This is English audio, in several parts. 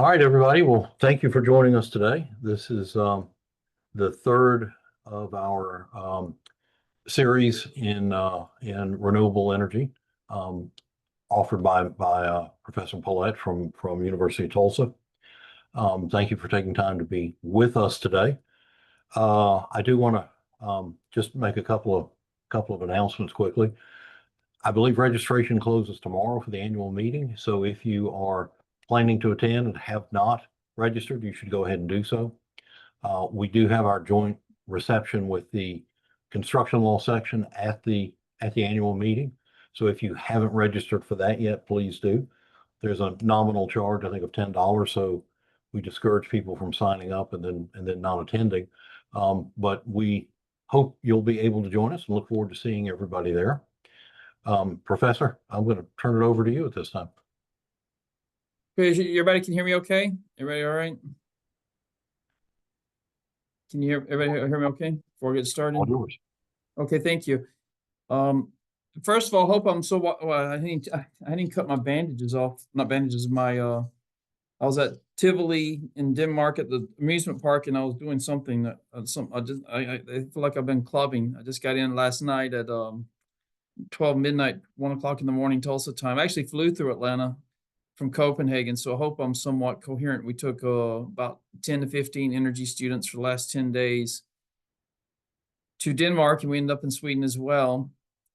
All right, everybody. Well, thank you for joining us today. This is the third of our series in renewable energy, um, offered by Professor Paulette from University of Tulsa. Thank you for taking time to be with us today. I do want to just make a couple of announcements quickly. I believe registration closes tomorrow for the annual meeting. So if you are planning to attend and have not registered, you should go ahead and do so. We do have our joint reception with the construction law section at the annual meeting. So if you haven't registered for that yet, please do. There's a nominal charge, I think, of $10. So we discourage people from signing up and then not attending. But we hope you'll be able to join us and look forward to seeing everybody there. Professor, I'm going to turn it over to you at this time. Everybody can hear me okay? Everybody all right? Can you everybody hear me okay before we get started? All yours. Okay, thank you. First of all, I hope I'm so well. I didn't cut my bandages off. Not bandages. I was at Tivoli in Denmark at the amusement park, and I was doing something that I feel like I've been clubbing. I just got in last night at 12 midnight, 1 o'clock in the morning Tulsa time. I actually flew through Atlanta from Copenhagen, so I hope I'm somewhat coherent. We took about 10 to 15 energy students for the last 10 days to Denmark, and we ended up in Sweden as well.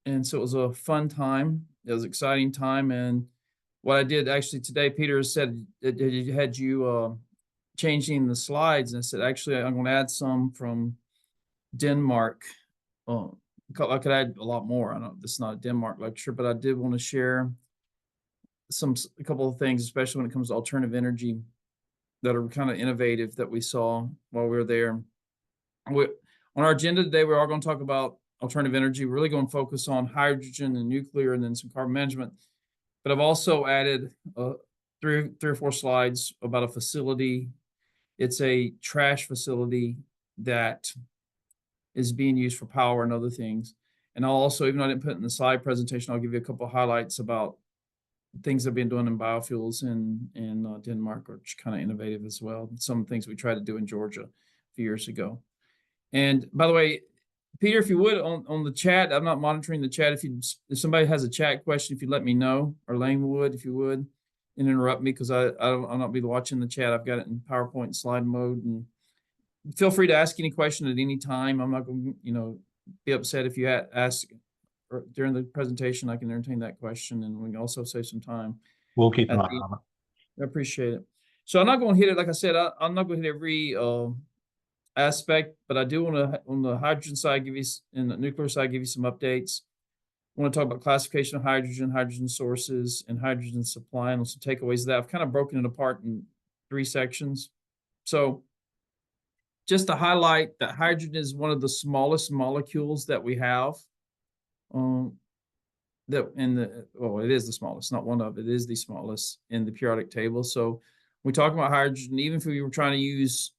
And so it was a fun time. It was an exciting time. And what I did actually today, Peter said it had you changing the slides, and I said, actually, I'm going to add some from Denmark. I could add a lot more. I know this is not a Denmark lecture, but I did want to share a couple of things, especially when it comes to alternative energy, that are kind of innovative that we saw while we were there. On our agenda today, we're all going to talk about alternative energy. We're really going to focus on hydrogen and nuclear, and then some carbon management. But I've also added three or four slides about a facility. It's a trash facility that is being used for power and other things. And I'll also, even though I didn't put it in the slide presentation, I'll give you a couple of highlights about things that have been doing in biofuels in Denmark, which kind of innovative as well. Some things we tried to do in Georgia a few years ago. And by the way, Peter, if you would, on the chat, I'm not monitoring the chat. If somebody has a chat question, if you let me know, or Lane would, if you would, and interrupt me, because I'll not be watching the chat. I've got it in PowerPoint slide mode, and feel free to ask any question at any time. I'm not going to, be upset if you ask during the presentation. I can entertain that question, and we can also save some time. We'll keep an eye on it. I appreciate it. So I'm not going to hit it. Like I said, I'm not going to hit every aspect, but I do want to, on the hydrogen side, and the nuclear side, give you some updates. I want to talk about classification of hydrogen sources, and hydrogen supply, and some takeaways of that. I've kind of broken it apart in 3 sections. So just to highlight that hydrogen is one of the smallest molecules that we have. It is the smallest, not one of, it is the smallest in the periodic table. So we talk about hydrogen, even if we were trying to use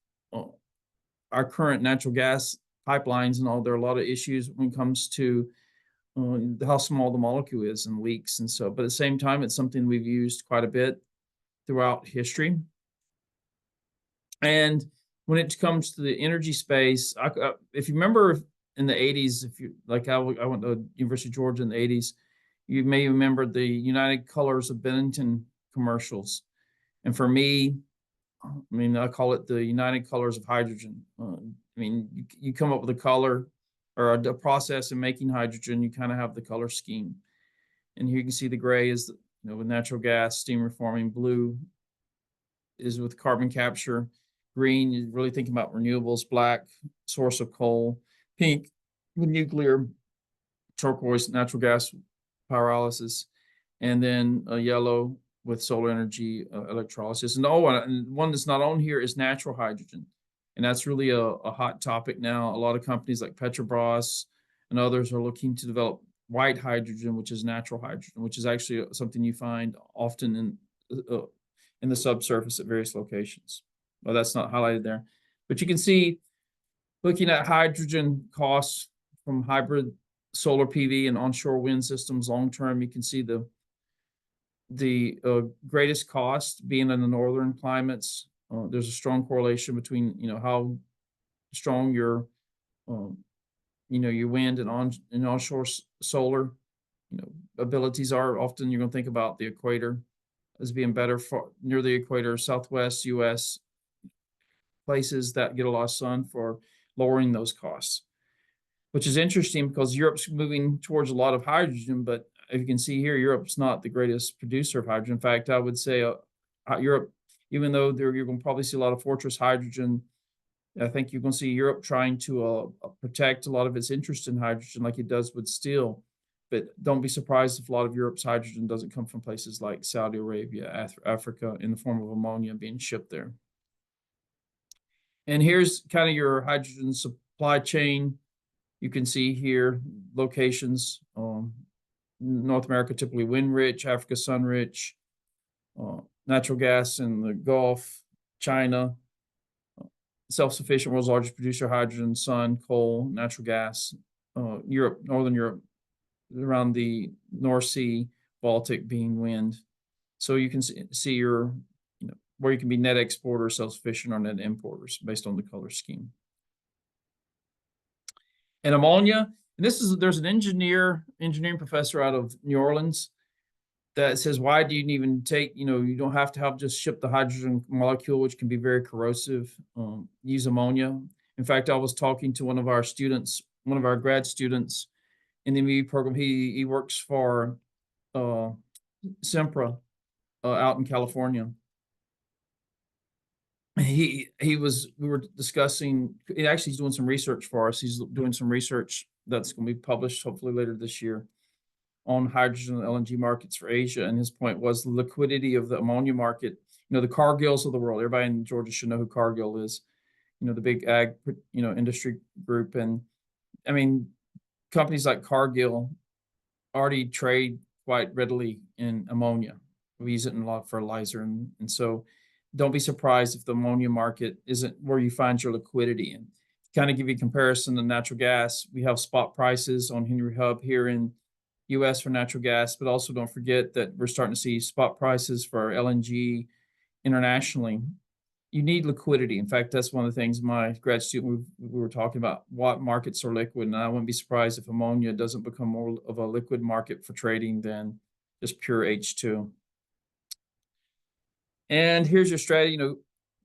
our current natural gas pipelines and all, there are a lot of issues when it comes to how small the molecule is and leaks. And so, but at the same time, it's something we've used quite a bit throughout history. And when it comes to the energy space, if you remember in the 80s, I went to University of Georgia in the 80s, you may remember the United Colors of Benetton commercials. And for me, I call it the United Colors of hydrogen. You come up with a color or a process in making hydrogen, you kind of have the color scheme. And here you can see the gray is, with natural gas, steam reforming. Blue is with carbon capture. Green, you're really thinking about renewables. Black, source of coal. Pink, with nuclear. Turquoise, natural gas pyrolysis. And then yellow with solar energy electrolysis. And one that's not on here is natural hydrogen. And that's really a hot topic now. A lot of companies like Petrobras and others are looking to develop white hydrogen, which is natural hydrogen, which is actually something you find often in the subsurface at various locations. Well, that's not highlighted there. But you can see, looking at hydrogen costs from hybrid solar PV and onshore wind systems long term, you can see the the greatest cost being in the northern climates. There's a strong correlation between, how strong your, um, your wind and onshore solar, abilities are. Often you're going to think about the equator as being better for near the equator, Southwest US places that get a lot of sun for lowering those costs, which is interesting because Europe's moving towards a lot of hydrogen, but if you can see here, Europe's not the greatest producer of hydrogen. In fact, I would say Europe, even though you're going to probably see a lot of fortress hydrogen, I think you're going to see Europe trying to protect a lot of its interest in hydrogen like it does with steel. But don't be surprised if a lot of Europe's hydrogen doesn't come from places like Saudi Arabia, Africa, in the form of ammonia being shipped there. And here's kind of your hydrogen supply chain. You can see here locations, North America, typically wind rich, Africa, sun rich, natural gas in the Gulf, China, self-sufficient, world's largest producer of hydrogen, sun, coal, natural gas, Europe, Northern Europe, around the North Sea, Baltic being wind. So you can see your, where you can be net exporters, self-sufficient, or net importers based on the color scheme. And ammonia, and there's an engineering professor out of New Orleans that says, why do you even take, you don't have to just ship the hydrogen molecule, which can be very corrosive, use ammonia. In fact, I was talking to one of our grad students in the MBA program. He works for Sempra out in California. We were discussing, he's doing some research for us. He's doing some research that's going to be published hopefully later this year on hydrogen and LNG markets for Asia. And his point was the liquidity of the ammonia market, the Cargills of the world. Everybody in Georgia should know who Cargill is, the big ag, industry group. And I mean, companies like Cargill already trade quite readily in ammonia. We use it in a lot of fertilizer. And so don't be surprised if the ammonia market isn't where you find your liquidity. And kind of give you a comparison to natural gas, we have spot prices on Henry Hub here in US for natural gas, but also don't forget that we're starting to see spot prices for LNG internationally. You need liquidity. In fact, that's one of the things my grad student, we were talking about what markets are liquid. And I wouldn't be surprised if ammonia doesn't become more of a liquid market for trading than just pure H2. And here's your strategy.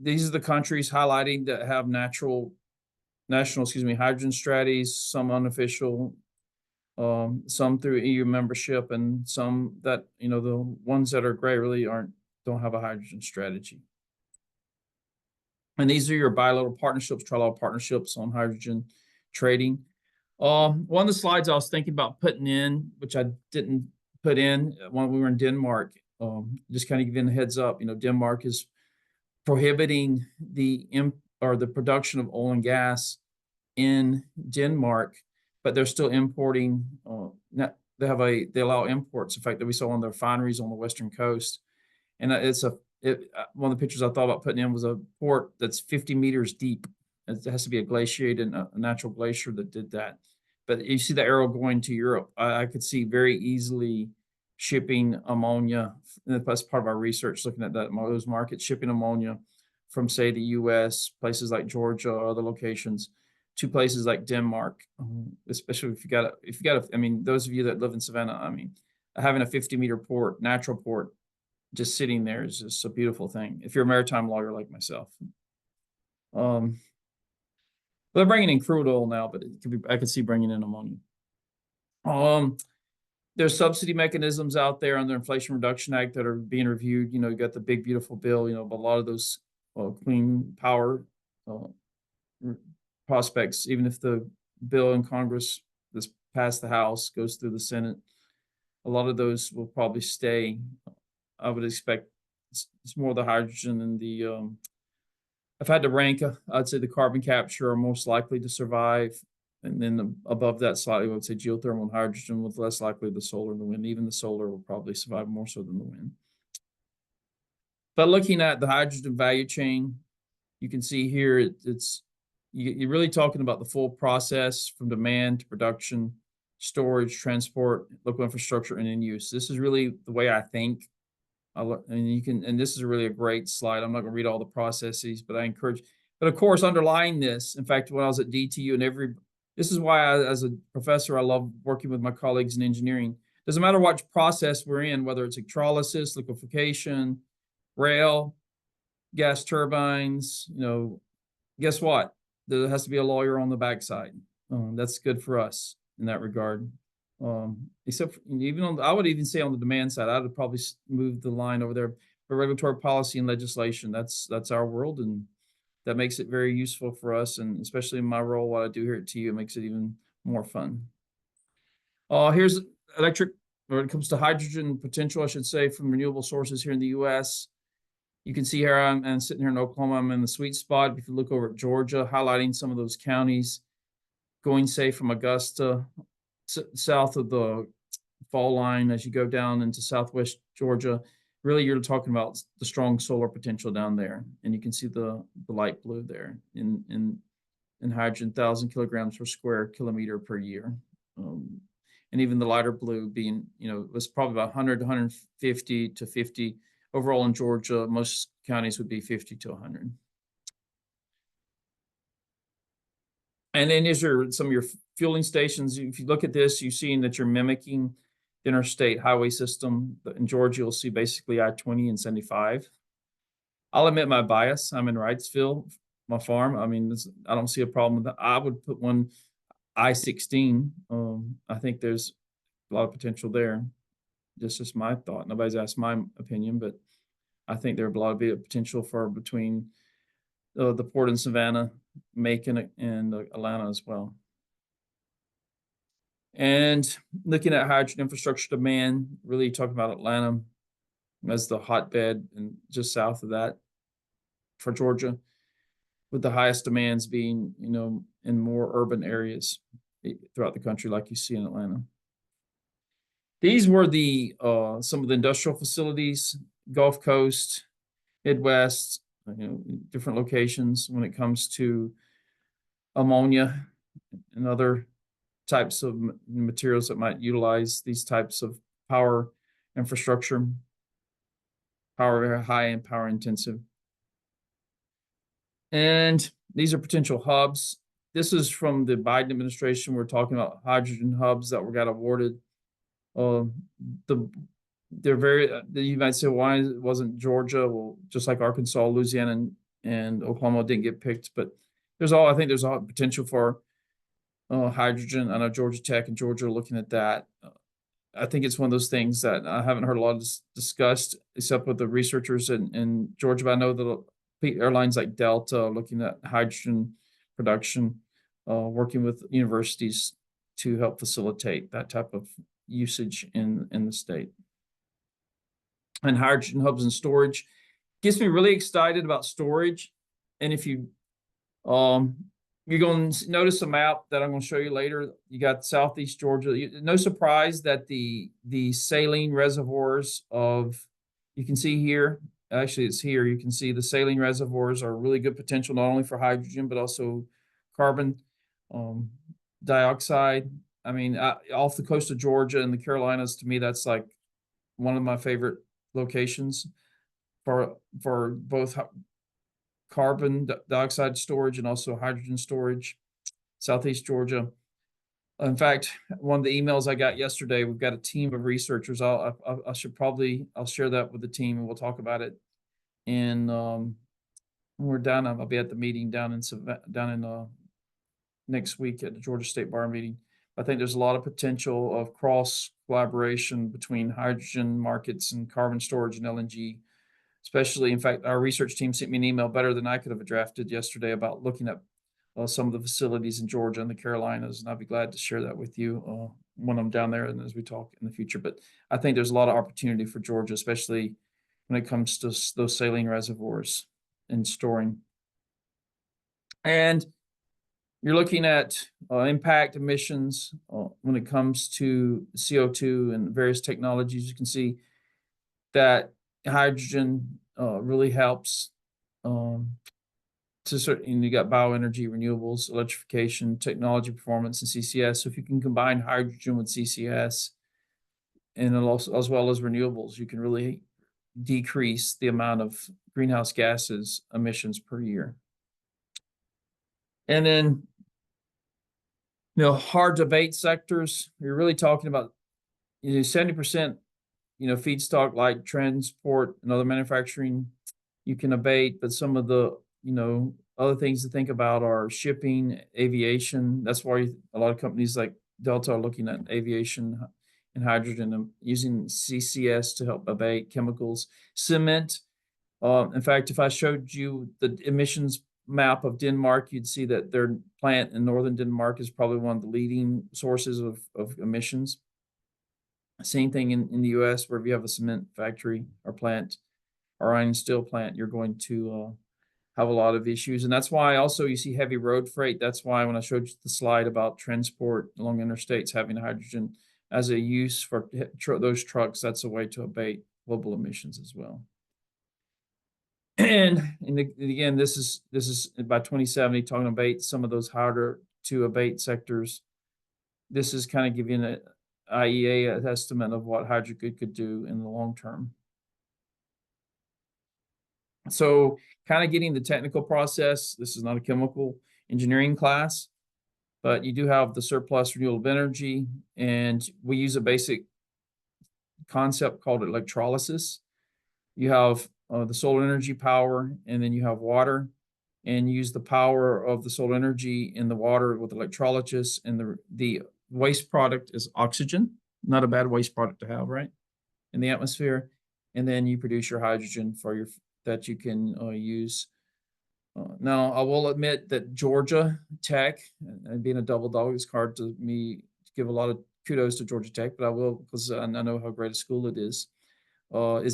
These are the countries highlighting that have national hydrogen strategies, some unofficial, some through EU membership, and some that, the ones that are gray really don't have a hydrogen strategy. And these are your bilateral partnerships, trilateral partnerships on hydrogen trading. One of the slides I was thinking about putting in, which I didn't put in when we were in Denmark, just kind of giving a heads up, Denmark is prohibiting the production of oil and gas in Denmark, but they're still importing. They allow imports. In fact, that we saw on the refineries on the western coast, and one of the pictures I thought about putting in was a port that's 50 meters deep. It has to be a glaciated, a natural glacier that did that. But you see the arrow going to Europe. I could see very easily shipping ammonia. And that's part of our research, looking at those markets, shipping ammonia from, say, the U.S., places like Georgia or other locations, to places like Denmark, especially if you got I mean, those of you that live in Savannah, I mean, having a 50-meter port, natural port, just sitting there is just a beautiful thing. If you're a maritime lawyer like myself, they're bringing in crude oil now, but I could see bringing in ammonia. There's subsidy mechanisms out there under Inflation Reduction Act that are being reviewed. You got the big beautiful bill. But a lot of those clean power prospects, even if the bill in Congress that's passed the House goes through the Senate, a lot of those will probably stay. I would expect it's more the hydrogen and the, if I had to rank, I'd say the carbon capture are most likely to survive. And then above that slightly, I would say geothermal and hydrogen, with less likely the solar and the wind. Even the solar will probably survive more so than the wind. But looking at the hydrogen value chain, you can see here, you're really talking about the full process from demand to production, storage, transport, local infrastructure, and in use. This is really the way I think And you can, and this is really a great slide. I'm not going to read all the processes, but I encourage. But of course, underlying this, in fact, when I was at DTU and this is why as a professor, I love working with my colleagues in engineering. Doesn't matter what process we're in, whether it's electrolysis, liquefaction, rail, gas turbines, guess what? There has to be a lawyer on the backside. That's good for us in that regard. Except even I would even say on the demand side, I would probably move the line over there for regulatory policy and legislation. That's our world, and that makes it very useful for us. And especially in my role, what I do here at TU, it makes it even more fun. Here's electric, when it comes to hydrogen potential, I should say, from renewable sources here in the U.S. You can see here I'm sitting here in Oklahoma. I'm in the sweet spot. If you look over at Georgia, highlighting some of those counties, going say from Augusta south of the fall line as you go down into southwest Georgia. Really, you're talking about the strong solar potential down there, and you can see the light blue there in hydrogen, 1,000 kilograms per square kilometer per year. And even the lighter blue being, was probably about 100 to 150 to 50. Overall in Georgia, most counties would be 50 to 100. And then these are some of your fueling stations. If you look at this, you're seeing that you're mimicking the interstate highway system. In Georgia, you'll see basically I-20 and 75. I'll admit my bias. I'm in Wrightsville, my farm. I mean, I don't see a problem with that. I would put one I-16. I think there's a lot of potential there. Just my thought. Nobody's asked my opinion, but I think there's a lot of potential for between the port in Savannah, Macon, and Atlanta as well. And looking at hydrogen infrastructure demand, really talking about Atlanta as the hotbed and just south of that for Georgia, with the highest demands being, in more urban areas throughout the country, like you see in Atlanta. These were the some of the industrial facilities, Gulf Coast, Midwest, different locations when it comes to ammonia and other types of materials that might utilize these types of power infrastructure, power high and power intensive. And these are potential hubs. This is from the Biden administration. We're talking about hydrogen hubs that got awarded. They're very, you might say, why wasn't Georgia? Well, just like Arkansas, Louisiana, and Oklahoma didn't get picked, but I think there's all potential for hydrogen. I know Georgia Tech and Georgia are looking at that. I think it's one of those things that I haven't heard a lot discussed, except with the researchers in Georgia. But I know that airlines like Delta are looking at hydrogen production, working with universities to help facilitate that type of usage in the state. And hydrogen hubs and storage gets me really excited about storage. And if you you're going to notice a map that I'm going to show you later. You got Southeast Georgia. No surprise that the saline reservoirs you can see here, actually it's here, you can see the saline reservoirs are really good potential, not only for hydrogen, but also carbon dioxide. I mean, off the coast of Georgia and the Carolinas, to me, that's like one of my favorite locations for both carbon dioxide storage and also hydrogen storage. Southeast Georgia. In fact, one of the emails I got yesterday, we've got a team of researchers. I'll share that with the team and we'll talk about it. And when we're done, I'll be at the meeting down in next week at the Georgia State Bar meeting. I think there's a lot of potential of cross collaboration between hydrogen markets and carbon storage and LNG. Especially, in fact, our research team sent me an email better than I could have drafted yesterday about looking at some of the facilities in Georgia and the Carolinas, and I'll be glad to share that with you when I'm down there and as we talk in the future. But I think there's a lot of opportunity for Georgia, especially when it comes to those saline reservoirs and storing. And you're looking at impact emissions when it comes to CO2 and various technologies. You can see that hydrogen really helps to certain. You got bioenergy, renewables, electrification, technology, performance, and CCS. So if you can combine hydrogen with CCS and also, as well as renewables, you can really decrease the amount of greenhouse gases emissions per year. And then, hard to abate sectors, you're really talking about 70%, feedstock like transport and other manufacturing you can abate, but some of the, other things to think about are shipping, aviation. That's why a lot of companies like Delta are looking at aviation and hydrogen and using CCS to help abate chemicals. Cement. In fact, if I showed you the emissions map of Denmark, you'd see that their plant in northern Denmark is probably one of the leading sources of emissions. Same thing in the US, where if you have a cement factory or plant or iron and steel plant, you're going to have a lot of issues. And that's why also you see heavy road freight. That's why when I showed you the slide about transport along interstates having hydrogen as a use for those trucks, that's a way to abate global emissions as well. And again, this is by 2070 talking about some of those harder to abate sectors. This is kind of giving an IEA estimate of what hydrogen could do in the long term. So kind of getting the technical process. This is not a chemical engineering class, but you do have the surplus renewable energy, and we use a basic concept called electrolysis. You have the solar energy power, and then you have water, and use the power of the solar energy in the water with electrolysis, and the waste product is oxygen. Not a bad waste product to have, right, in the atmosphere. And then you produce your hydrogen that you can use. Now, I will admit that Georgia Tech, and being a double dog, it's hard to me to give a lot of kudos to Georgia Tech, but I will, because I know how great a school it is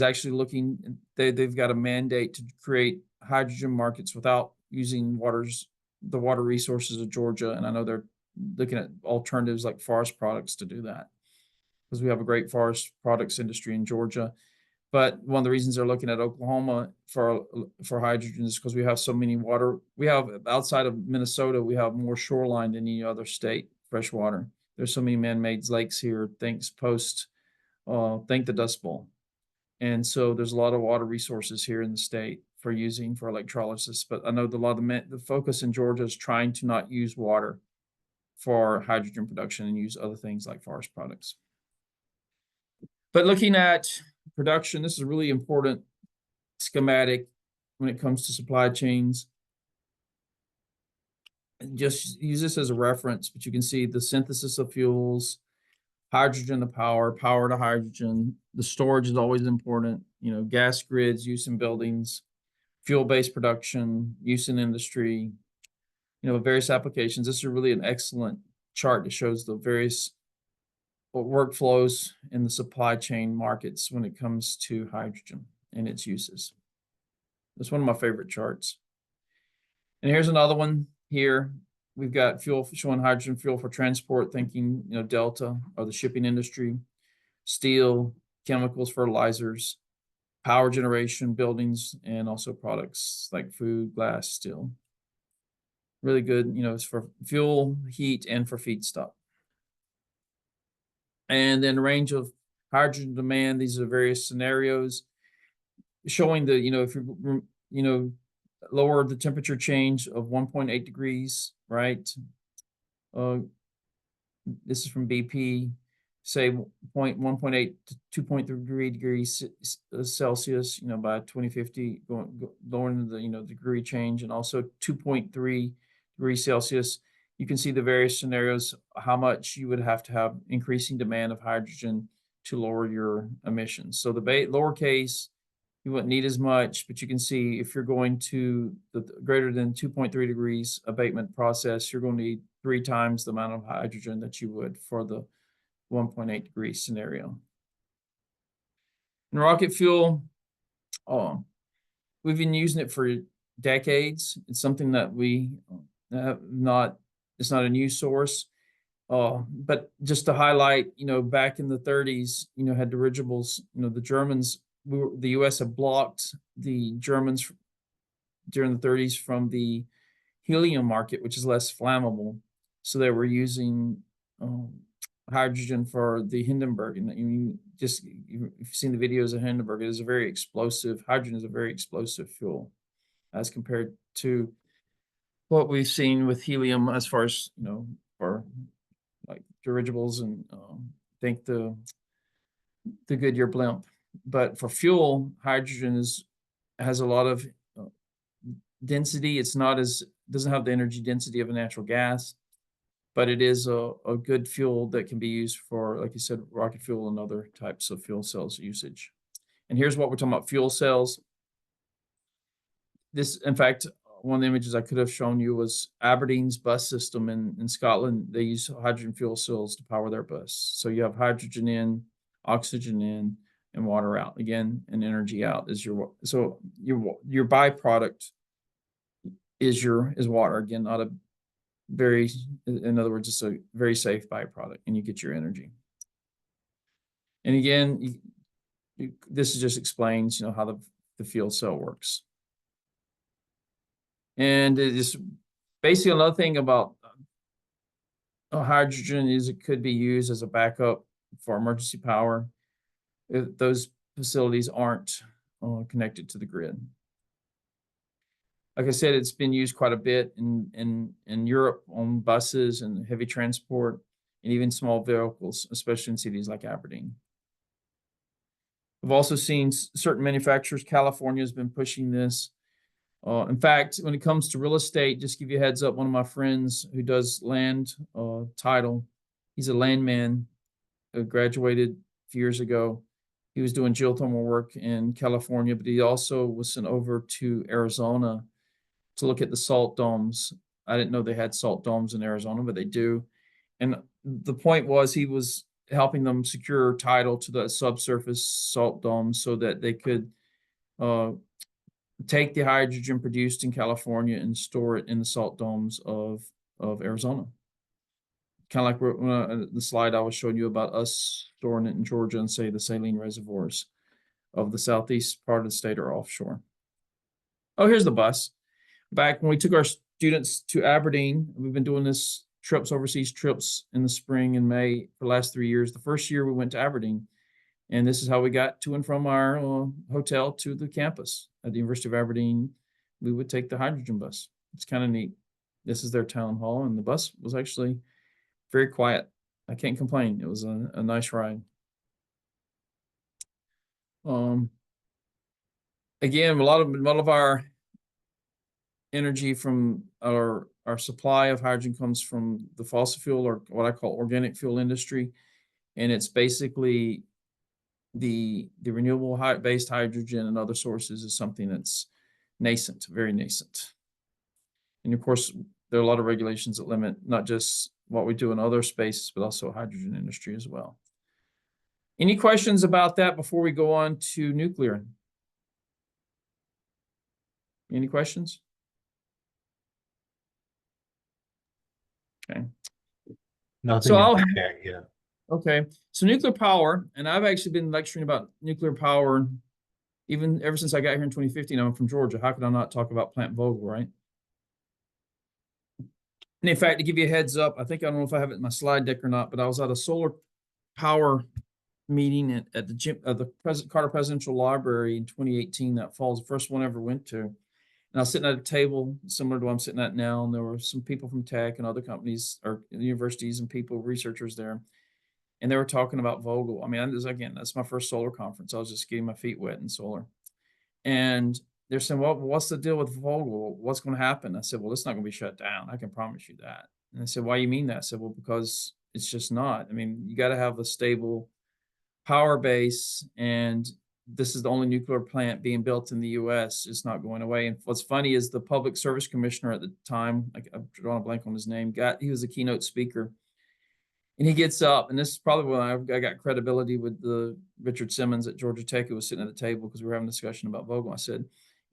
actually looking, they've got a mandate to create hydrogen markets without using the water resources of Georgia. And I know they're looking at alternatives like forest products to do that, because we have a great forest products industry in Georgia. But one of the reasons they're looking at Oklahoma for hydrogen is because we have so many water. We have, outside of Minnesota, we have more shoreline than any other state, fresh water. There's so many man-made lakes here, thank the Dust Bowl. And so there's a lot of water resources here in the state for using for electrolysis. But I know the focus in Georgia is trying to not use water for hydrogen production and use other things like forest products. But looking at production, this is a really important schematic when it comes to supply chains. Just use this as a reference, but you can see the synthesis of fuels, hydrogen to power, power to hydrogen. The storage is always important. Gas grids, use in buildings, fuel-based production, use in industry, various applications. This is really an excellent chart that shows the various workflows in the supply chain markets when it comes to hydrogen and its uses. It's one of my favorite charts. And here's another one here. We've got fuel showing hydrogen fuel for transport, thinking, Delta or the shipping industry, steel, chemicals, fertilizers, power generation, buildings, and also products like food, glass, steel. Really good, it's for fuel, heat, and for feedstock. And then range of hydrogen demand. These are various scenarios showing the, if you, lower the temperature change of 1.8 degrees, right? This is from BP, say 1.8 to 2.3 degrees Celsius, by 2050, lowering the, degree change, and also 2.3 degrees Celsius. You can see the various scenarios, how much you would have to have increasing demand of hydrogen to lower your emissions. So the lower case, you wouldn't need as much, but you can see if you're going to the greater than 2.3 degrees abatement process, you're going to need 3 times the amount of hydrogen that you would for the 1.8 degree scenario. And rocket fuel, we've been using it for decades. It's something that we have it's not a new source. But just to highlight, back in the 30s, had dirigibles, the Germans, the US had blocked the Germans during the 30s from the helium market, which is less flammable. So they were using hydrogen for the Hindenburg. And if you've seen the videos of Hindenburg, it is a very explosive, hydrogen is a very explosive fuel as compared to what we've seen with helium as far as, for like dirigibles and think the Goodyear blimp. But for fuel, hydrogen has a lot of density. It's not doesn't have the energy density of a natural gas, but it is a good fuel that can be used for, like you said, rocket fuel and other types of fuel cells usage. And here's what we're talking about: fuel cells. This, in fact, one of the images I could have shown you was Aberdeen's bus system in Scotland. They use hydrogen fuel cells to power their bus. So you have hydrogen in, oxygen in, and water out. Again, and energy out is your byproduct is water. Again, not a very, in other words, it's a very safe byproduct, and you get your energy. And again, this just explains, how the fuel cell works. And it is basically another thing about hydrogen is it could be used as a backup for emergency power if those facilities aren't connected to the grid. Like I said, it's been used quite a bit in Europe on buses and heavy transport and even small vehicles, especially in cities like Aberdeen. We've also seen certain manufacturers, California has been pushing this. In fact, when it comes to real estate, just give you a heads up, one of my friends who does land title, he's a landman, graduated a few years ago. He was doing geothermal work in California, but he also was sent over to Arizona to look at the salt domes. I didn't know they had salt domes in Arizona, but they do. And the point was he was helping them secure title to the subsurface salt domes so that they could take the hydrogen produced in California and store it in the salt domes of Arizona. Kind of like the slide I was showing you about us storing it in Georgia and say the saline reservoirs of the southeast part of the state are offshore. Oh, here's the bus. Back when we took our students to Aberdeen, we've been doing this overseas trips in the spring and May for the last 3 years. The first year we went to Aberdeen, and this is how we got to and from our hotel to the campus at the University of Aberdeen. We would take the hydrogen bus. It's kind of neat. This is their town hall, and the bus was actually very quiet. I can't complain. It was a nice ride. Again, a lot of our energy from our supply of hydrogen comes from the fossil fuel, or what I call organic fuel industry. And it's basically the renewable based hydrogen and other sources is something that's nascent, very nascent. And of course, there are a lot of regulations that limit not just what we do in other spaces, but also hydrogen industry as well. Any questions about that before we go on to nuclear? Any questions? Okay. Nothing. So I'll yeah. Okay, so nuclear power, and I've actually been lecturing about nuclear power even ever since I got here in 2015. I'm from Georgia. How could I not talk about Plant Vogtle, right? And in fact, to give you a heads up, I don't know if I have it in my slide deck or not, but I was at a solar power meeting at the Carter Presidential Library in 2018. That fall, the first one I ever went to. And I was sitting at a table similar to what I'm sitting at now, and there were some people from tech and other companies or universities and researchers there. And they were talking about Vogtle. I mean, again, that's my first solar conference. I was just getting my feet wet in solar. And they're saying, well, what's the deal with Vogtle? What's going to happen? I said, well, it's not going to be shut down. I can promise you that. And they said, why do you mean that? I said, well, because it's just not. I mean, you got to have a stable power base, and this is the only nuclear plant being built in the U.S. It's not going away. And what's funny is the Public Service Commissioner at the time, I've drawn a blank on his name, he was a keynote speaker. And he gets up, and this is probably when I got credibility with the Richard Simmons at Georgia Tech, who was sitting at the table because we were having a discussion about Vogtle. I said,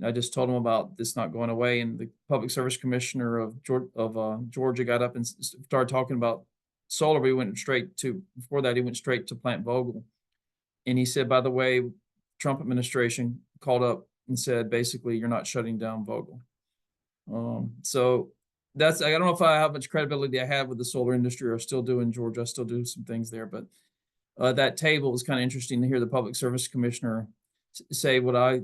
I just told him about this not going away, and the Public Service Commissioner of Georgia got up and started talking about solar. Before that, he went straight to Plant Vogtle. And he said, by the way, Trump administration called up and said, basically, you're not shutting down Vogtle. So that's, I don't know if I how much credibility I have with the solar industry or still do in Georgia. I still do some things there, but that table was kind of interesting to hear the Public Service Commissioner say what I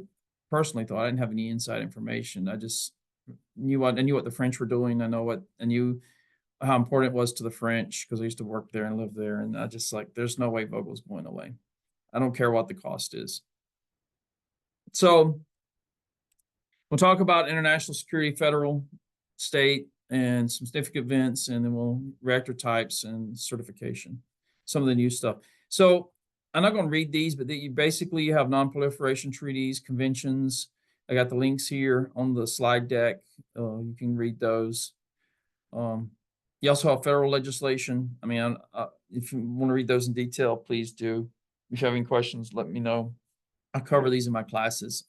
personally thought. I didn't have any inside information. I just I knew what the French were doing. I knew how important it was to the French because I used to work there and live there. And I just like, there's no way Vogel's going away. I don't care what the cost is. So we'll talk about international security, federal, state, and some significant events, and then we'll reactor types and certification, some of the new stuff. So I'm not going to read these, but you basically have non-proliferation treaties, conventions. I got the links here on the slide deck. You can read those. You also have federal legislation. I mean, if you want to read those in detail, please do. If you have any questions, let me know. I cover these in my classes.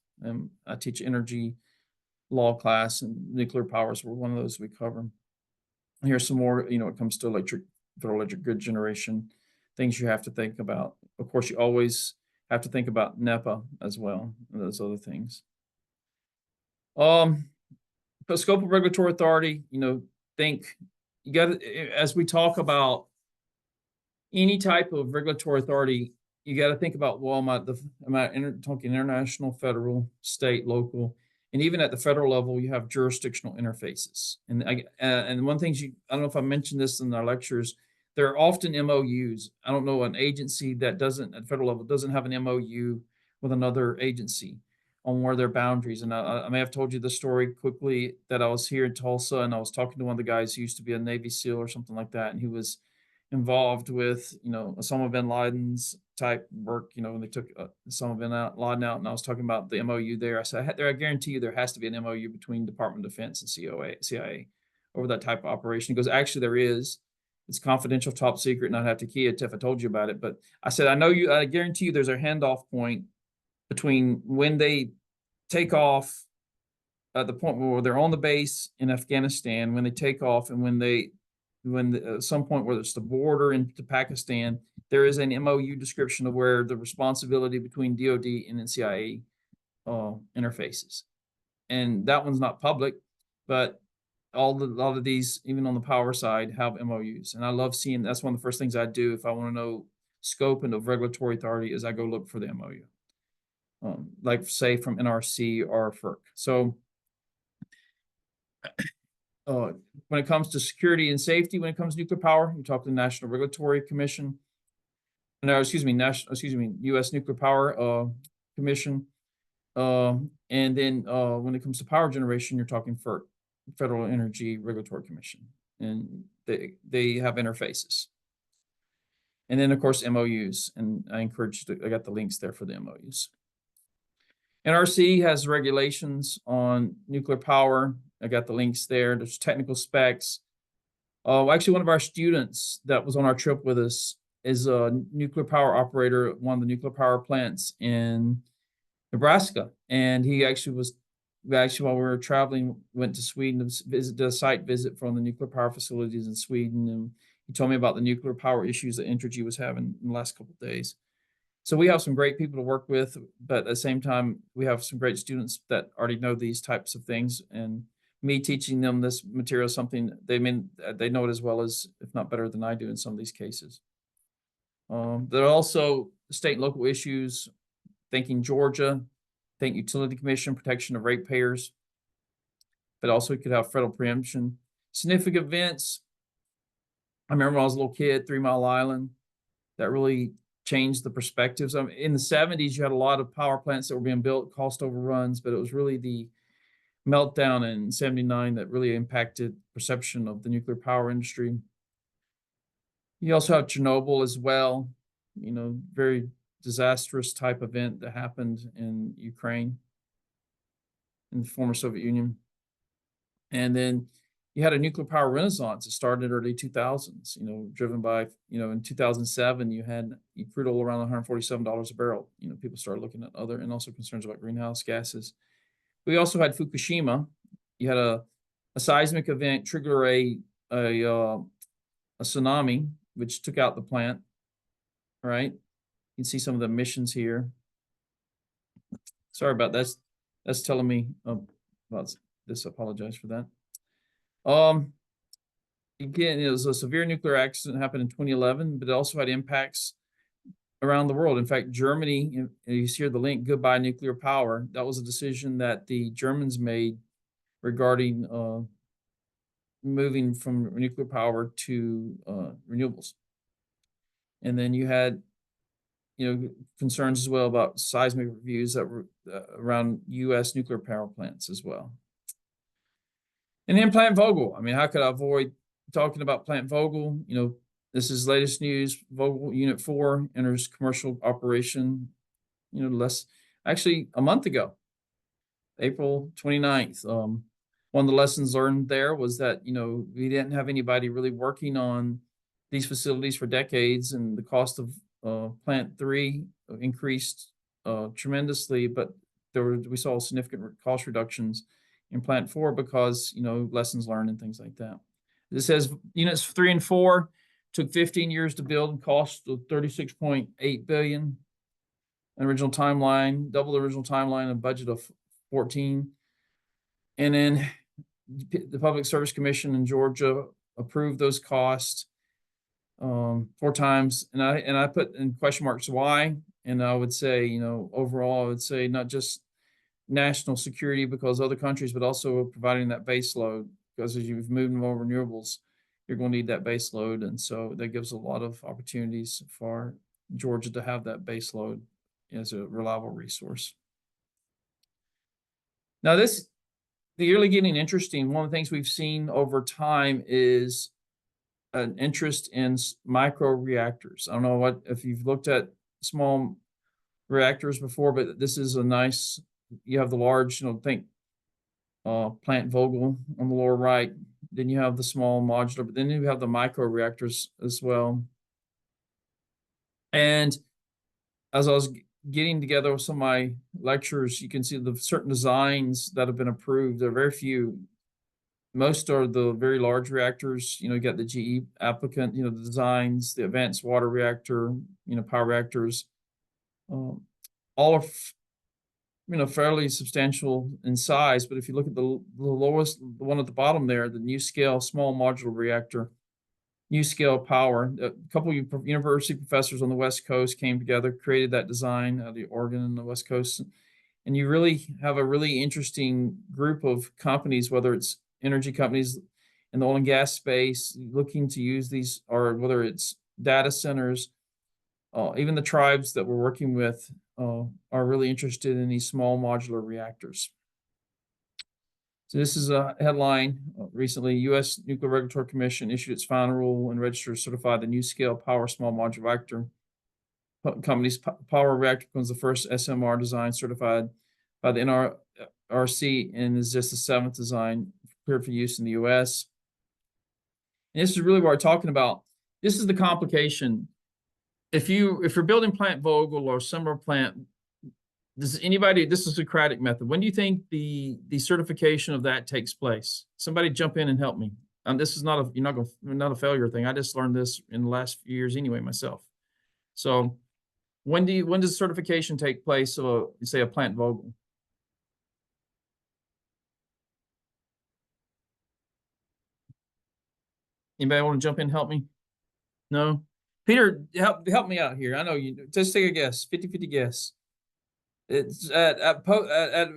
I teach energy law class, and nuclear powers were one of those we cover. Here's some more, when it comes to federal electric grid generation, things you have to think about. Of course, you always have to think about NEPA as well, and those other things. The scope of regulatory authority, think you got to, as we talk about any type of regulatory authority, you got to think about, well, am I talking international, federal, state, local, and even at the federal level, you have jurisdictional interfaces. And one thing I don't know if I mentioned this in our lectures, there are often MOUs. I don't know an agency that doesn't, at federal level, doesn't have an MOU with another agency on where their boundaries. And I may have told you the story quickly that I was here in Tulsa and I was talking to one of the guys who used to be a Navy SEAL or something like that. And he was involved with, Osama bin Laden's type work, when they took Osama bin Laden out, and I was talking about the MOU there. I said, I guarantee you there has to be an MOU between Department of Defense and CIA over that type of operation. He goes, actually, there is. It's confidential, top secret, and I'd have to key it if I told you about it. But I said, I guarantee you there's a handoff point between when they take off at the point where they're on the base in Afghanistan, when they take off, and when some point where it's the border into Pakistan, there is an MOU description of where the responsibility between DOD and NCIA interfaces. And that one's not public, but a lot of these, even on the power side, have MOUs. And I love seeing, that's one of the first things I do if I want to know scope and of regulatory authority is I go look for the MOU. Like say from NRC or FERC. So when it comes to security and safety, when it comes to nuclear power, you talk to the National Regulatory Commission. No, U.S. Nuclear Power Commission. And then when it comes to power generation, you're talking FERC, Federal Energy Regulatory Commission, and they have interfaces. And then of course MOUs, and I got the links there for the MOUs. NRC has regulations on nuclear power. I got the links there. There's technical specs. Actually, one of our students that was on our trip with us is a nuclear power operator at one of the nuclear power plants in Nebraska. And he actually while we were traveling, went to Sweden to visit a site visit from the nuclear power facilities in Sweden. And he told me about the nuclear power issues that Entergy was having in the last couple of days. So we have some great people to work with, but at the same time, we have some great students that already know these types of things. And me teaching them this material is something they know it as well as, if not better than I do in some of these cases. There are also state and local issues, thinking Georgia, think Utility Commission, protection of ratepayers, but also we could have federal preemption. Significant events. I remember when I was a little kid, 3 Mile Island, that really changed the perspectives. I mean, in the 70s, you had a lot of power plants that were being built, cost overruns, but it was really the meltdown in 79 that really impacted perception of the nuclear power industry. You also have Chernobyl as well, very disastrous type event that happened in Ukraine, in the former Soviet Union. And then you had a nuclear power renaissance that started in the early 2000s, driven by, in 2007, you had crude oil around $147 a barrel. People started looking at other, and also concerns about greenhouse gases. We also had Fukushima. You had a seismic event trigger a tsunami, which took out the plant, right? You can see some of the emissions here. Sorry about that. That's telling me about this. I apologize for that. Again, it was a severe nuclear accident happened in 2011, but it also had impacts around the world. In fact, Germany, and you see here the link, Goodbye Nuclear Power. That was a decision that the Germans made regarding moving from nuclear power to renewables. And then you had, concerns as well about seismic reviews that were around U.S. nuclear power plants as well. And then Plant Vogtle. I mean, how could I avoid talking about Plant Vogtle? This is latest news. Vogtle Unit 4 enters commercial operation, actually a month ago, April 29th. One of the lessons learned there was that, we didn't have anybody really working on these facilities for decades, and the cost of Plant 3 increased tremendously, but we saw significant cost reductions in Plant 4 because, lessons learned and things like that. This says units 3 and 4 took 15 years to build and cost $36.8 billion. An original timeline, double the original timeline, a budget of 14. And then the Public Service Commission in Georgia approved those costs 4 times. And I put in question marks why. And I would say, overall, I would say not just national security because other countries, but also providing that base load, because as you've moved more renewables, you're going to need that base load. And so that gives a lot of opportunities for Georgia to have that base load as a reliable resource. Now the yearly getting interesting. One of the things we've seen over time is an interest in micro reactors. I don't know if you've looked at small reactors before, but this is a nice, you have the large, think Plant Vogtle on the lower right. Then you have the small modular, but then you have the micro reactors as well. And as I was getting together with some of my lectures, you can see the certain designs that have been approved. There are very few. Most are the very large reactors. You got the GE applicant, the designs, the advanced water reactor, power reactors. All are fairly substantial in size, but if you look at the lowest, the one at the bottom there, the NuScale small modular reactor, NuScale Power, a couple of university professors on the West Coast came together, created that design out of Oregon and the West Coast. And you really have a really interesting group of companies, whether it's energy companies in the oil and gas space looking to use these, or whether it's data centers, even the tribes that we're working with are really interested in these small modular reactors. So this is a headline. Recently, U.S. Nuclear Regulatory Commission issued its final rule and registered certified the NuScale Power small modular reactor. Company's power reactor becomes the first SMR design certified by the NRC and is just the 7th design prepared for use in the U.S. And this is really what we're talking about. This is the complication. If you're building Plant Vogtle or similar plant, this is a Socratic method. When do you think the certification of that takes place? Somebody jump in and help me. This is not a failure thing. I just learned this in the last few years anyway myself. So when does certification take place of say a Plant Vogtle? Anybody want to jump in and help me? No? Peter, help me out here. I know you. Just take a guess. 50-50 guess. It's at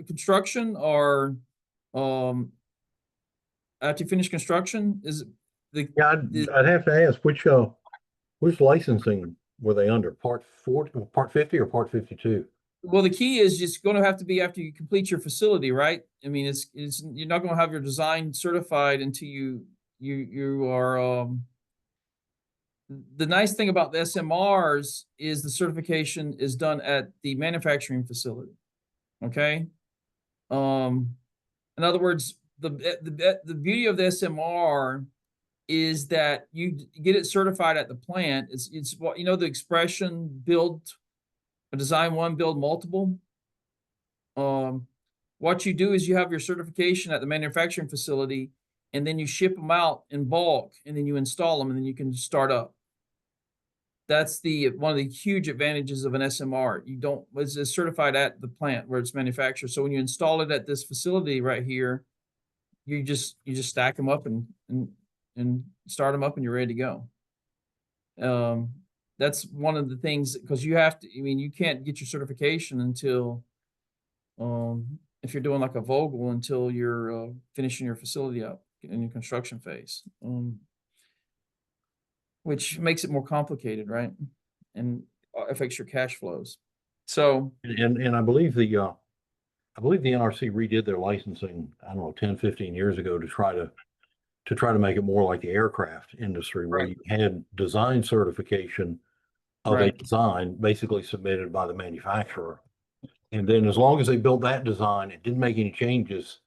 construction or after you finish construction? Is it I'd have to ask which licensing were they under? Part 50 or Part 52? Well, the key is just going to have to be after you complete your facility, right? I mean, it's you're not going to have your design certified until you are. The nice thing about the SMRs is the certification is done at the manufacturing facility. Okay. In other words, the beauty of the SMR is that you get it certified at the plant. It's what the expression build a design one, build multiple. What you do is you have your certification at the manufacturing facility, and then you ship them out in bulk, and then you install them, and then you can start up. That's one of the huge advantages of an SMR. It's certified at the plant where it's manufactured. So when you install it at this facility right here, you just stack them up and start them up and you're ready to go. That's one of the things, because you have to, I mean, you can't get your certification until, if you're doing like a Vogel, until you're finishing your facility up in your construction phase, which makes it more complicated, right? And affects your cash flows. So, And I believe the NRC redid their licensing, I don't know, 10, 15 years ago to try to make it more like the aircraft industry, where right, you had design certification of a right, design basically submitted by the manufacturer. And then as long as they built that design, it didn't make any changes,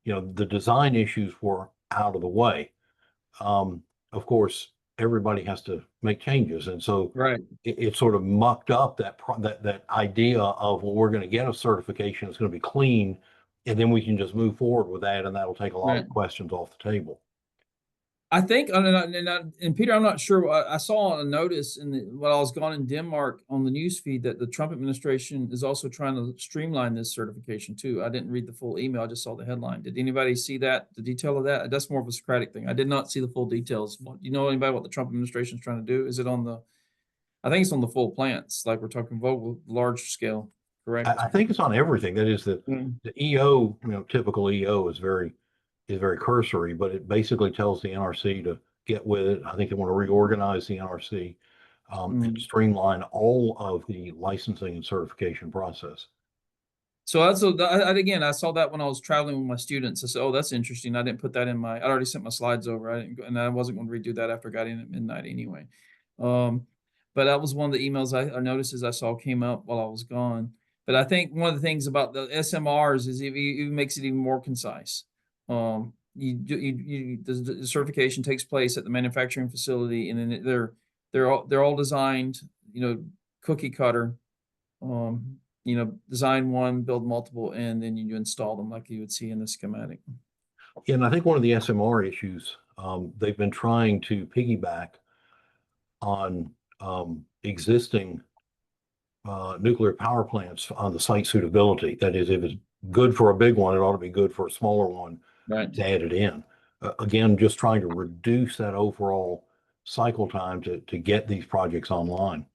the design issues were out of the way. Of course, everybody has to make changes. And so right, it sort of mucked up that idea of, well, we're going to get a certification, it's going to be clean, and then we can just move forward with that, and that'll take a lot right. of questions off the table. I think, and Peter, I'm not sure. I saw a notice while I was gone in Denmark on the news feed that the Trump administration is also trying to streamline this certification too. I didn't read the full email; I just saw the headline. Did anybody see that? The detail of that? That's more of a Socratic thing. I did not see the full details. You know anybody what the Trump administration is trying to do? Is it on the? I think it's on the full plants, like we're talking Vogel, large scale, correct? I think it's on everything. That is Mm. the EO, typical EO is very cursory, but it basically tells the NRC to get with it. I think they want to reorganize the NRC, and Mm. streamline all of the licensing and certification process. So again, I saw that when I was traveling with my students. I said, "Oh, that's interesting." I didn't put that in I already sent my slides over. I didn't, and I wasn't going to redo that after I got in at midnight anyway. Um, but that was one of the emails or notices I saw came up while I was gone. But I think one of the things about the SMRs is it makes it even more concise. The certification takes place at the manufacturing facility, and then they're all designed, cookie cutter. Design one, build multiple, and then you install them like you would see in the schematic. And I think one of the SMR issues, they've been trying to piggyback on existing nuclear power plants on the site suitability. That is, if it's good for a big one, it ought to be good for a smaller one Right. to add it in. Again, just trying to reduce that overall cycle time to get these projects online.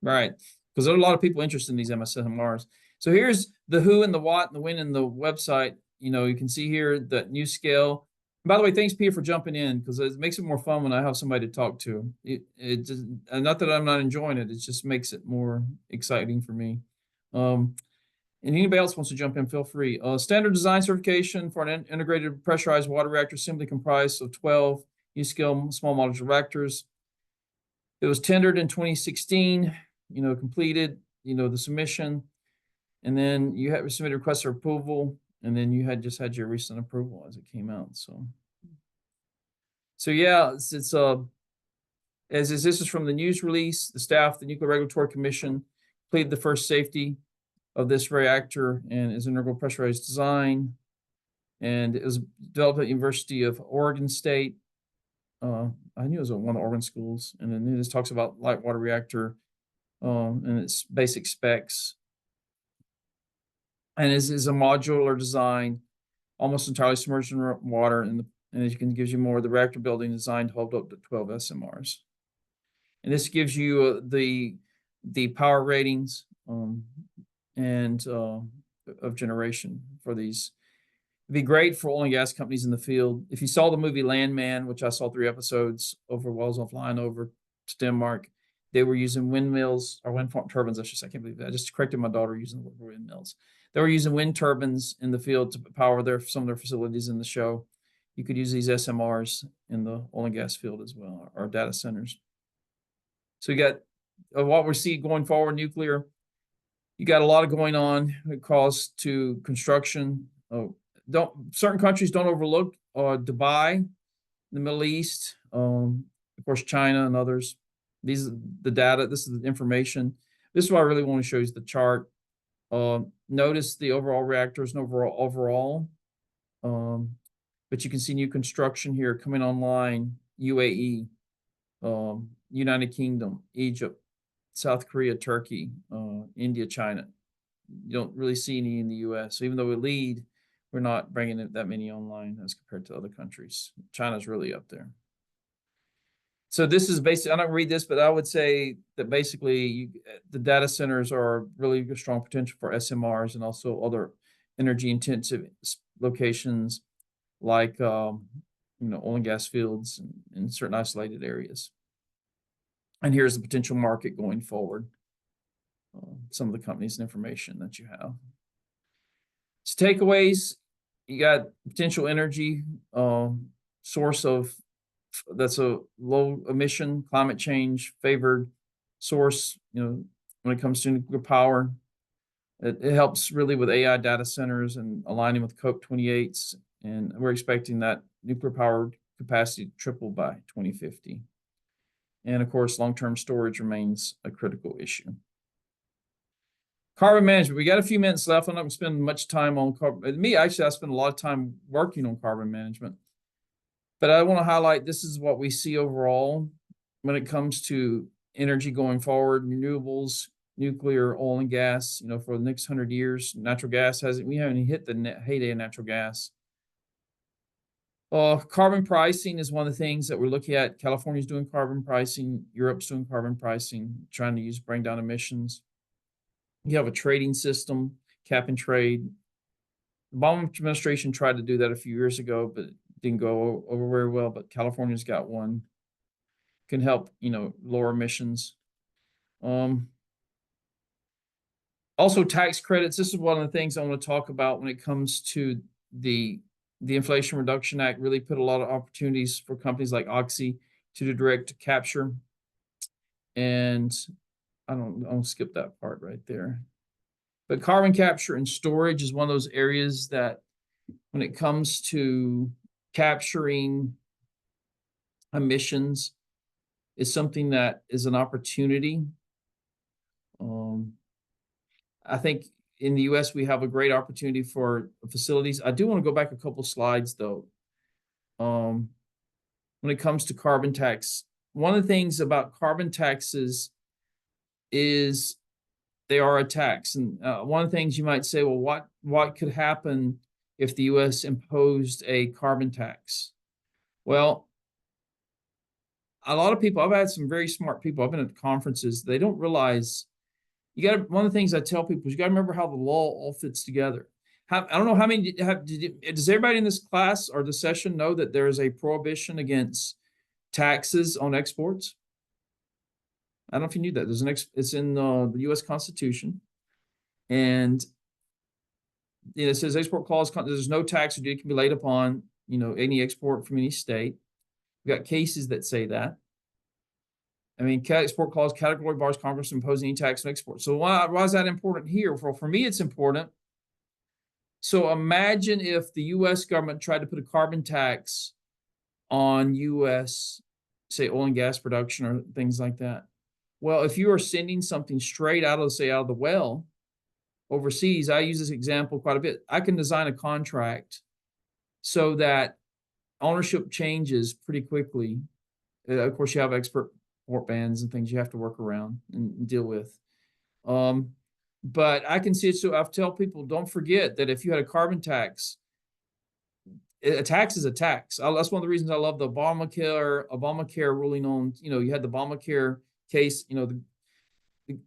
Right. Because there are a lot of people interested in these MSMRs. So here's the who and the what and the when and the website. You can see here that NuScale. By the way, thanks, Peter, for jumping in, because it makes it more fun when I have somebody to talk to. It just, and not that I'm not enjoying it, it just makes it more exciting for me. And anybody else wants to jump in, feel free. Standard design certification for an integrated pressurized water reactor simply comprised of 12 NuScale small modular reactors. It was tendered in 2016, completed, the submission, and then you had submitted requests for approval, and then you had just had your recent approval as it came out. So yeah, this is from the news release. The staff, the Nuclear Regulatory Commission, completed the first safety of this reactor and is integral pressurized design, and it was developed at University of Oregon State. I knew it was one of the Oregon schools, and then this talks about light water reactor, and its basic specs. And is a modular design, almost entirely submerged in water, and as you can, gives you more of the reactor building design to hold up to 12 SMRs. And this gives you the power ratings and of generation for these. It'd be great for oil and gas companies in the field. If you saw the movie Landman, which I saw 3 episodes over while I was flying over to Denmark, they were using windmills or wind farm turbines. I can't believe that. I just corrected my daughter using the word windmills. They were using wind turbines in the field to power some of their facilities in the show. You could use these SMRs in the oil and gas field as well, or data centers. So you got what we're seeing going forward, nuclear. You got a lot of going on. It calls to construction. Certain countries don't overlook Dubai, the Middle East, of course, China and others. These are the data. This is the information. This is what I really want to show you, is the chart. Notice the overall reactors and overall. But you can see new construction here coming online: UAE, United Kingdom, Egypt, South Korea, Turkey, India, China. You don't really see any in the U.S. So even though we lead, we're not bringing it that many online as compared to other countries. China's really up there. So this is basically, I don't read this, but I would say that basically the data centers are really a strong potential for SMRs and also other energy intensive locations like, oil and gas fields in certain isolated areas. And here's the potential market going forward. Some of the companies and information that you have. So takeaways, you got potential energy source that's a low emission, climate change favored source, when it comes to nuclear power. It helps really with AI data centers and aligning with COP28s. And we're expecting that nuclear power capacity to triple by 2050. And of course, long-term storage remains a critical issue. Carbon management. We got a few minutes left. I'm not going to spend much time on carbon. Me, actually, I spend a lot of time working on carbon management. But I want to highlight this is what we see overall when it comes to energy going forward, renewables, nuclear, oil and gas. For the next 100 years, natural gas we haven't hit the heyday of natural gas. Carbon pricing is one of the things that we're looking at. California's doing carbon pricing. Europe's doing carbon pricing, trying to bring down emissions. You have a trading system, cap and trade. The Obama administration tried to do that a few years ago, but it didn't go over very well. But California's got one. Can help, lower emissions. Also, tax credits. This is one of the things I want to talk about when it comes to the Inflation Reduction Act. Really put a lot of opportunities for companies like Oxy to do direct capture. And I'll skip that part right there. But carbon capture and storage is one of those areas that when it comes to capturing emissions is something that is an opportunity. I think in the US, we have a great opportunity for facilities. I do want to go back a couple slides though. When it comes to carbon tax, one of the things about carbon taxes is they are a tax. And one of the things you might say, well, what could happen if the US imposed a carbon tax? Well, a lot of people, I've had some very smart people, I've been at conferences, they don't realize, one of the things I tell people is you got to remember how the law all fits together. I don't know how many, does everybody in this class or the session know that there is a prohibition against taxes on exports? I don't know if you knew that. It's in the U.S. Constitution, and it says export clause. There's no tax or duty can be laid upon any export from any state. We've got cases that say that. I mean, export clause category bars Congress from imposing any tax on export. So why is that important here? For me, it's important. So imagine if the U.S. government tried to put a carbon tax on U.S., say, oil and gas production or things like that. Well, if you are sending something straight out of the well overseas, I use this example quite a bit. I can design a contract so that ownership changes pretty quickly. Of course, you have export bans and things you have to work around and deal with. But I can see it. So I tell people, don't forget that if you had a carbon tax, a tax is a tax. That's one of the reasons I love the Obamacare ruling on, you had the Obamacare case, the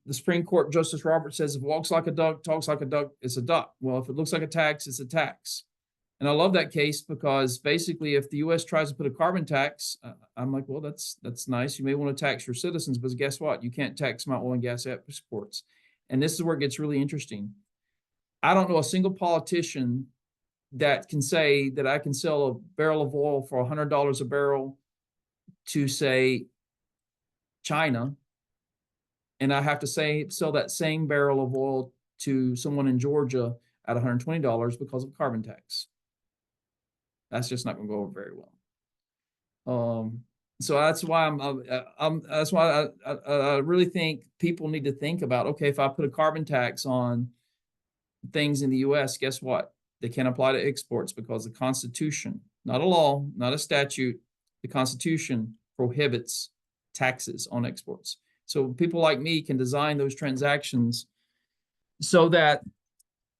Supreme Court Justice Roberts says if it walks like a duck, talks like a duck, it's a duck. Well, if it looks like a tax, it's a tax. And I love that case because basically if the U.S. tries to put a carbon tax, I'm like, well, that's nice. You may want to tax your citizens, but guess what? You can't tax my oil and gas exports. And this is where it gets really interesting. I don't know a single politician that can say that I can sell a barrel of oil for $100 a barrel to, say, China, and I have to sell that same barrel of oil to someone in Georgia at $120 because of carbon tax. That's just not going to go over very well. So that's why I really think people need to think about, okay, if I put a carbon tax on things in the U.S., guess what? They can't apply to exports because the Constitution, not a law, not a statute, the Constitution prohibits taxes on exports. So people like me can design those transactions so that,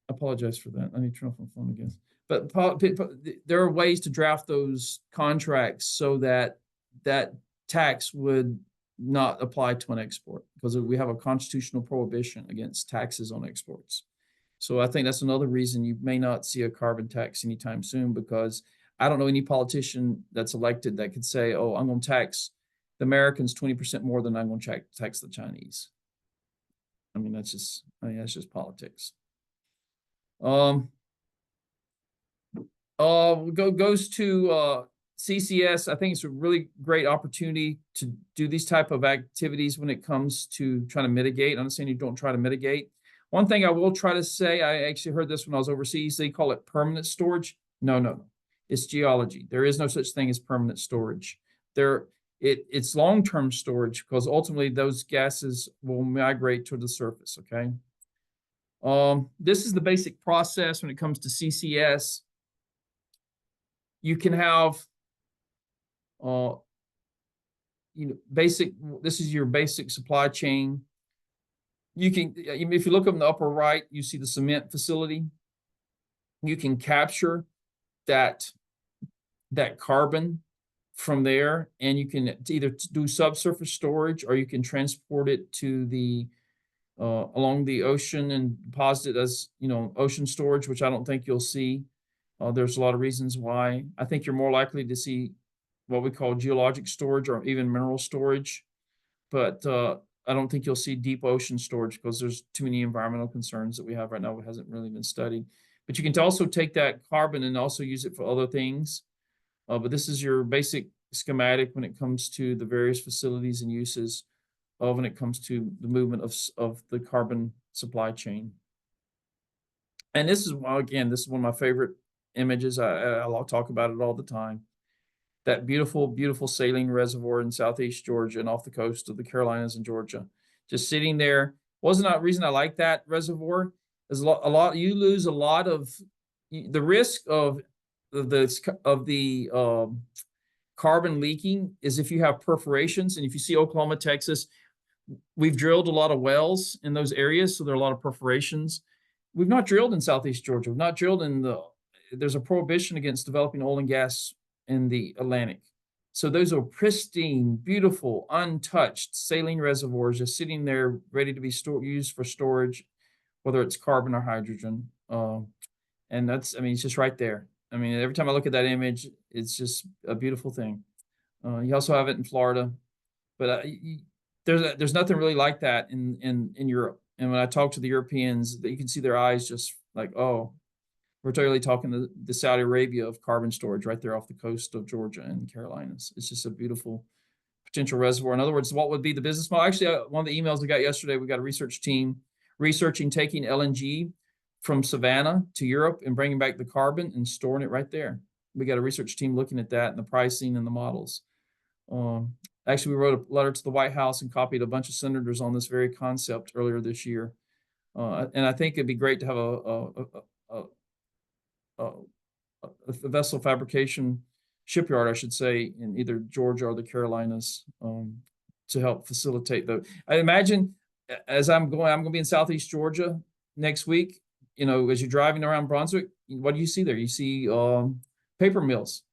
I apologize for that. I need to turn off my phone again. But there are ways to draft those contracts so that that tax would not apply to an export, because we have a constitutional prohibition against taxes on exports. So I think that's another reason you may not see a carbon tax anytime soon, because I don't know any politician that's elected that could say, oh, I'm going to tax the Americans 20% more than I'm going to tax the Chinese. I mean, that's just politics. Goes to CCS. I think it's a really great opportunity to do these type of activities when it comes to trying to mitigate. I'm not saying you don't try to mitigate. One thing I will try to say, I actually heard this when I was overseas, they call it permanent storage. No. It's geology. There is no such thing as permanent storage. It's long-term storage, because ultimately those gases will migrate to the surface, okay? This is the basic process when it comes to CCS. You can have, this is your basic supply chain. You can, if you look up in the upper right, you see the cement facility. You can capture that carbon from there, and you can either do subsurface storage, or you can transport it to the along the ocean and deposit it as, ocean storage, which I don't think you'll see. There's a lot of reasons why. I think you're more likely to see what we call geologic storage, or even mineral storage, but I don't think you'll see deep ocean storage, because there's too many environmental concerns that we have right now that hasn't really been studied. But you can also take that carbon and also use it for other things. But this is your basic schematic when it comes to the various facilities and uses when it comes to the movement of the carbon supply chain. And this is, again, this is one of my favorite images. I'll talk about it all the time. That beautiful, beautiful saline reservoir in southeast Georgia and off the coast of the Carolinas and Georgia, just sitting there. Wasn't that reason I like that reservoir? There's a lot. You lose a lot of the risk of the carbon leaking is if you have perforations. And if you see Oklahoma, Texas, we've drilled a lot of wells in those areas, so there are a lot of perforations. We've not drilled in southeast Georgia. We've not drilled there's a prohibition against developing oil and gas in the Atlantic. So those are pristine, beautiful, untouched saline reservoirs just sitting there ready to be used for storage, whether it's carbon or hydrogen. And it's just right there. I mean, every time I look at that image, it's just a beautiful thing. You also have it in Florida, but there's nothing really like that in Europe. And when I talk to the Europeans, you can see their eyes just like, oh, we're totally talking the Saudi Arabia of carbon storage right there off the coast of Georgia and Carolinas. It's just a beautiful potential reservoir. In other words, what would be the business model? Actually, one of the emails we got yesterday, we got a research team researching taking LNG from Savannah to Europe and bringing back the carbon and storing it right there. We got a research team looking at that and the pricing and the models. Actually, we wrote a letter to the White House and copied a bunch of senators on this very concept earlier this year. And I think it'd be great to have a vessel fabrication shipyard, I should say, in either Georgia or the Carolinas to help facilitate the. I imagine as I'm going to be in southeast Georgia next week. As you're driving around Brunswick, what do you see there? You see paper mills.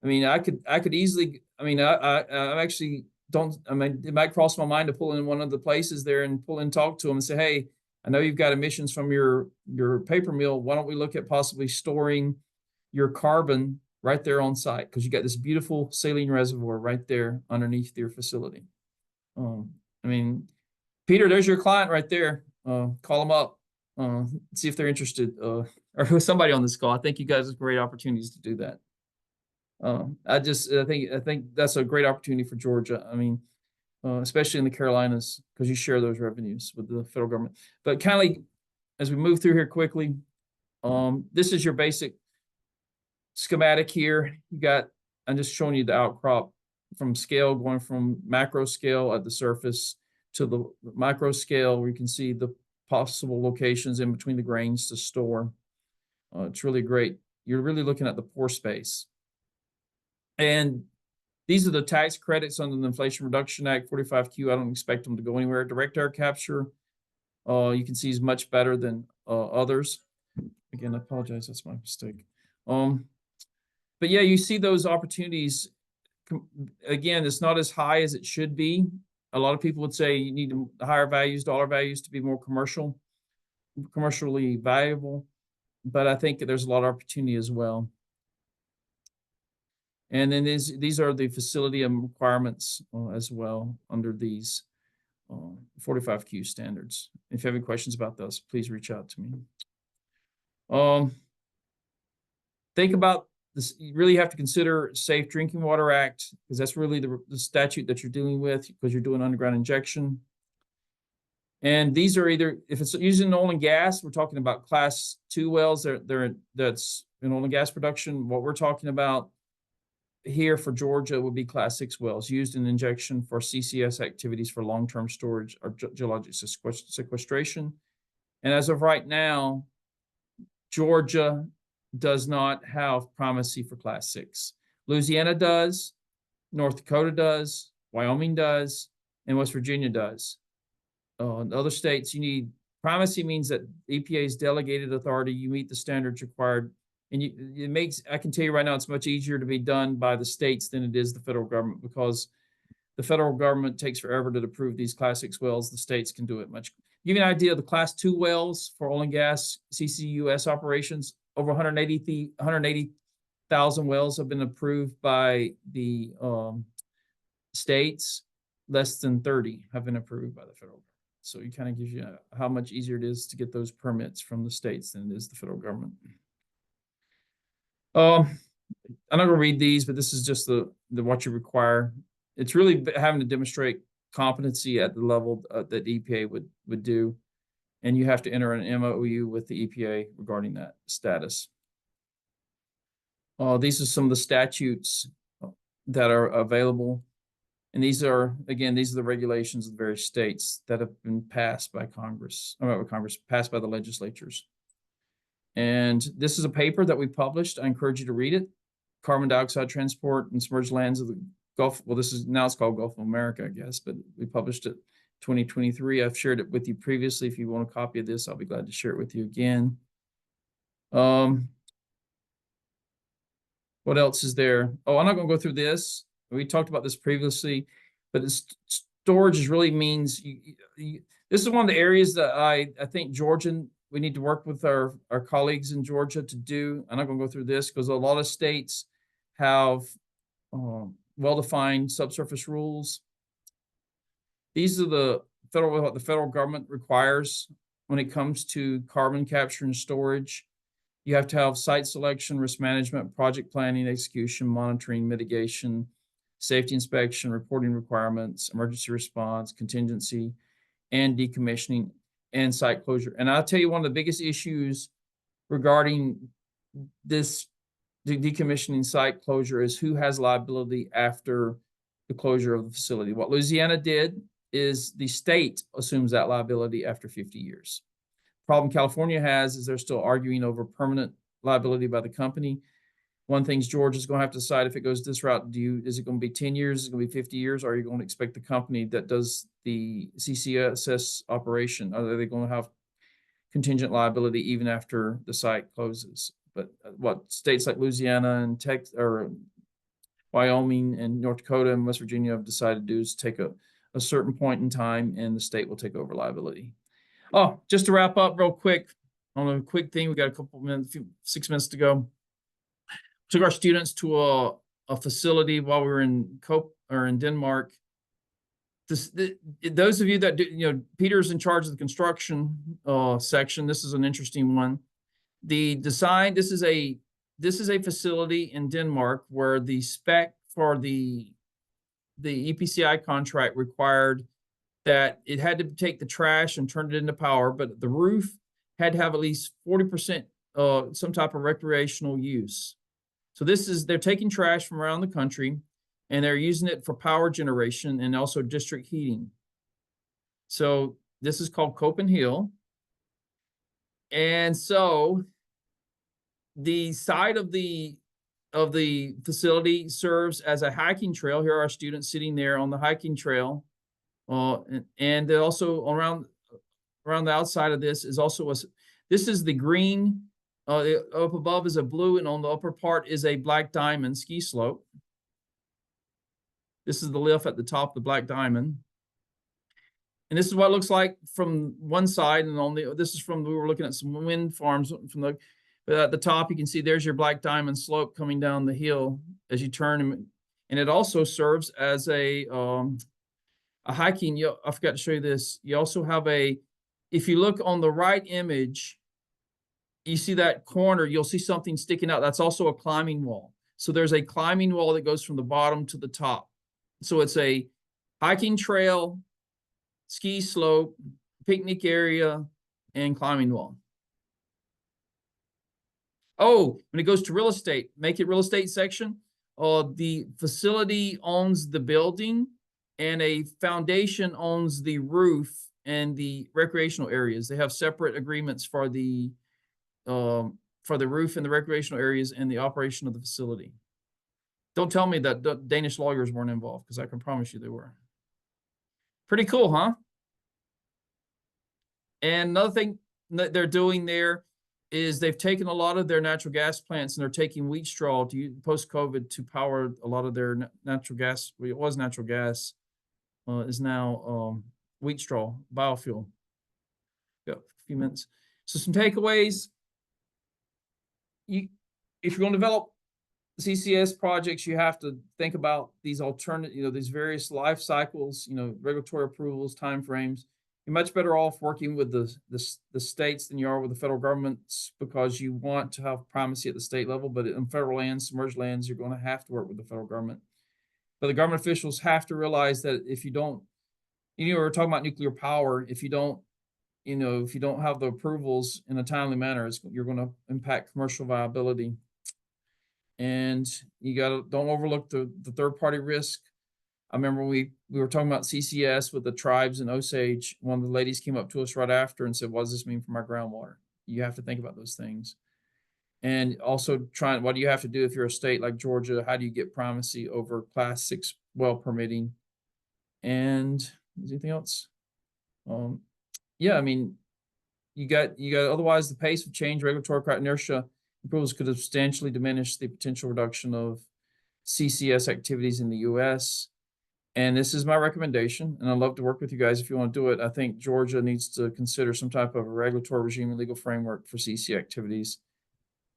I mean, I could easily. I mean, I actually don't. I mean, it might cross my mind to pull in one of the places there and talk to them and say, hey, I know you've got emissions from your paper mill. Why don't we look at possibly storing your carbon right there on site? Because you got this beautiful saline reservoir right there underneath your facility. I mean, Peter, there's your client right there. Call them up. See if they're interested, or somebody on this call. I think you guys have great opportunities to do that. I think that's a great opportunity for Georgia. I mean, especially in the Carolinas, because you share those revenues with the federal government. But kind of as we move through here quickly, this is your basic schematic here. I'm just showing you the outcrop from scale, going from macro scale at the surface to the micro scale, where you can see the possible locations in between the grains to store. It's really great. You're really looking at the pore space. And these are the tax credits under the Inflation Reduction Act, 45Q. I don't expect them to go anywhere. Direct air capture, you can see is much better than others. Again, I apologize. That's my mistake. But yeah, you see those opportunities. Again, it's not as high as it should be. A lot of people would say you need higher values, dollar values, to be more commercially valuable. But I think there's a lot of opportunity as well. And then these are the facility requirements as well under these 45Q standards. If you have any questions about those, please reach out to me. Think about this. You really have to consider Safe Drinking Water Act, because that's really the statute that you're dealing with, because you're doing underground injection. And these are either, if it's using oil and gas, we're talking about class 2 wells. That's in oil and gas production. What we're talking about here for Georgia would be class 6 wells used in injection for CCS activities for long-term storage or geologic sequestration. And as of right now, Georgia does not have primacy for class 6. Louisiana does, North Dakota does, Wyoming does, and West Virginia does. In other states, you need primacy, means that EPA's delegated authority, you meet the standards required. And it makes, I can tell you right now, it's much easier to be done by the states than it is the federal government, because the federal government takes forever to approve these class 6 wells. The states can do it much. Give you an idea of the class 2 wells for oil and gas CCUS operations. Over 180,000 wells have been approved by the states. Less than 30 have been approved by the federal government. So it kind of gives you how much easier it is to get those permits from the states than it is the federal government. I'm not going to read these, but this is just the what you require. It's really having to demonstrate competency at the level that EPA would do. And you have to enter an MOU with the EPA regarding that status. These are some of the statutes that are available. And these are, again, these are the regulations of the various states that have been passed by Congress, passed by the legislatures. And this is a paper that we published. I encourage you to read it. Carbon dioxide transport and submerged lands of the Gulf. Well, this is now, it's called Gulf of America, I guess, but we published it 2023. I've shared it with you previously. If you want a copy of this, I'll be glad to share it with you again. What else is there? Oh, I'm not going to go through this. We talked about this previously, but storage really means this is one of the areas that I think Georgian, we need to work with our colleagues in Georgia to do. I'm not going to go through this because a lot of states have well-defined subsurface rules. These are what the federal government requires when it comes to carbon capture and storage. You have to have site selection, risk management, project planning, execution, monitoring, mitigation, safety inspection, reporting requirements, emergency response, contingency, and decommissioning and site closure. And I'll tell you, one of the biggest issues regarding this decommissioning site closure is who has liability after the closure of the facility. What Louisiana did is the state assumes that liability after 50 years. Problem California has is they're still arguing over permanent liability by the company. One thing Georgia's going to have to decide, if it goes this route, is it going to be 10 years, is it going to be 50 years, or are you going to expect the company that does the CCSS operation, are they going to have contingent liability even after the site closes? But what states like Louisiana and Texas, or Wyoming and North Dakota and West Virginia have decided to do is take a certain point in time, and the state will take over liability. Oh, just to wrap up real quick on a quick thing, we got a couple minutes, 6 minutes to go. Took our students to a facility while we were in Denmark. Those of you that do, Peter's in charge of the construction section. This is an interesting one. The design. This is a facility in Denmark where the spec for the EPCI contract required that it had to take the trash and turn it into power, but the roof had to have at least 40% some type of recreational use. So they're taking trash from around the country and they're using it for power generation and also district heating. So this is called Copenhill. And so the side of the facility serves as a hiking trail. Here are our students sitting there on the hiking trail. And also around the outside of this is also this is the green Up above is a blue, and on the upper part is a Black Diamond ski slope. This is the lift at the top of the Black Diamond. And this is what it looks like from one side, and this is from, we were looking at some wind farms from but at the top, you can see there's your Black Diamond slope coming down the hill as you turn. And it also serves as a hiking. I forgot to show you this. You also have if you look on the right image, you see that corner, you'll see something sticking out. That's also a climbing wall. So there's a climbing wall that goes from the bottom to the top. So it's a hiking trail, ski slope, picnic area, and climbing wall. Oh, when it goes to real estate, make it real estate section. The facility owns the building, and a foundation owns the roof and the recreational areas. They have separate agreements for the roof and the recreational areas and the operation of the facility. Don't tell me that the Danish lawyers weren't involved, because I can promise you they were. Pretty cool, huh? And another thing that they're doing there is they've taken a lot of their natural gas plants, and they're taking wheat straw post-COVID to power a lot of their natural gas. Well, it was natural gas, is now wheat straw, biofuel. Got a few minutes. So some takeaways. If you're going to develop CCS projects, you have to think about these alternate, these various life cycles, regulatory approvals, timeframes. You're much better off working with the states than you are with the federal governments, because you want to have primacy at the state level. But in federal lands, submerged lands, you're going to have to work with the federal government. But the government officials have to realize that if you don't, we're talking about nuclear power. If you don't have the approvals in a timely manner, you're going to impact commercial viability. And don't overlook the third-party risk. I remember we were talking about CCS with the tribes in Osage. One of the ladies came up to us right after and said, "What does this mean for my groundwater?" You have to think about those things. And also what do you have to do if you're a state like Georgia? How do you get primacy over Class 6 well permitting? And is anything else? Yeah, I mean, you got otherwise the pace of change, regulatory inertia, approvals could substantially diminish the potential reduction of CCS activities in the U.S. And this is my recommendation, and I'd love to work with you guys if you want to do it. I think Georgia needs to consider some type of a regulatory regime and legal framework for CCS activities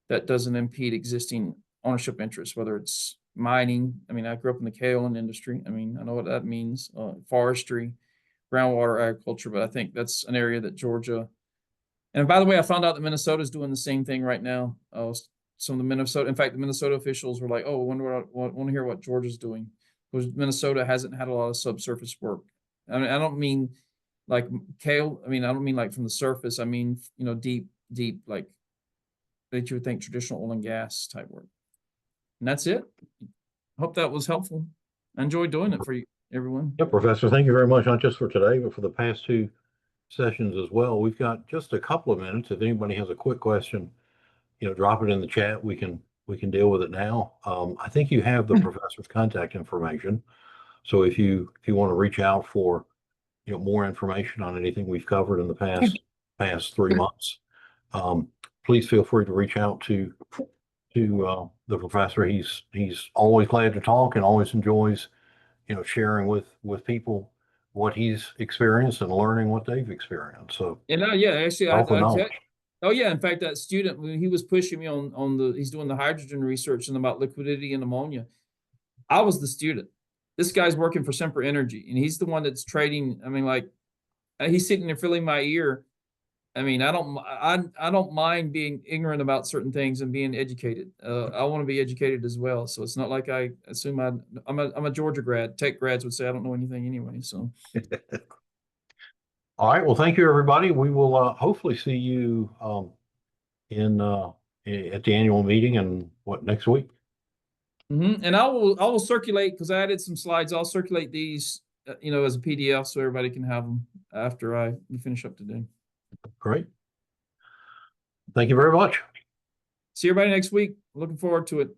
that doesn't impede existing ownership interests, whether it's mining. I mean, I grew up in the kaolin industry. I mean, I know what that means, forestry, groundwater, agriculture, but I think that's an area that Georgia. And by the way, I found out that Minnesota is doing the same thing right now. Some of the Minnesota officials were like, "Oh, I want to hear what Georgia's doing," because Minnesota hasn't had a lot of subsurface work. I mean, I don't mean like kale. I mean, I don't mean like from the surface. I mean, deep, like that you would think traditional oil and gas type work. And that's it. Hope that was helpful. I enjoyed doing it for you, everyone. Yeah, Professor, thank you very much, not just for today, but for the past two sessions as well. We've got just a couple of minutes. If anybody has a quick question, drop it in the chat. We can deal with it now. I think you have the professor's contact information. So if you want to reach out for more information on anything we've covered in the past 3 months, please feel free to reach out to the professor. He's always glad to talk and always enjoys sharing with people what he's experienced and learning what they've experienced. So actually, knowledge. Oh yeah, in fact, that student, when he was pushing me he's doing the hydrogen research and about liquidity and ammonia. I was the student. This guy's working for Sempra Energy, and he's the one that's trading. I mean, like, he's sitting there filling my ear. I mean, I don't mind being ignorant about certain things and being educated. I want to be educated as well. So it's not like I assume I'm a Georgia grad. Tech grads would say I don't know anything anyway. So. All right. Well, thank you, everybody. We will hopefully see you at the annual meeting and next week. And I will circulate, because I added some slides. I'll circulate these, as a PDF so everybody can have them after we finish up today. Great. Thank you very much. See everybody next week. Looking forward to it.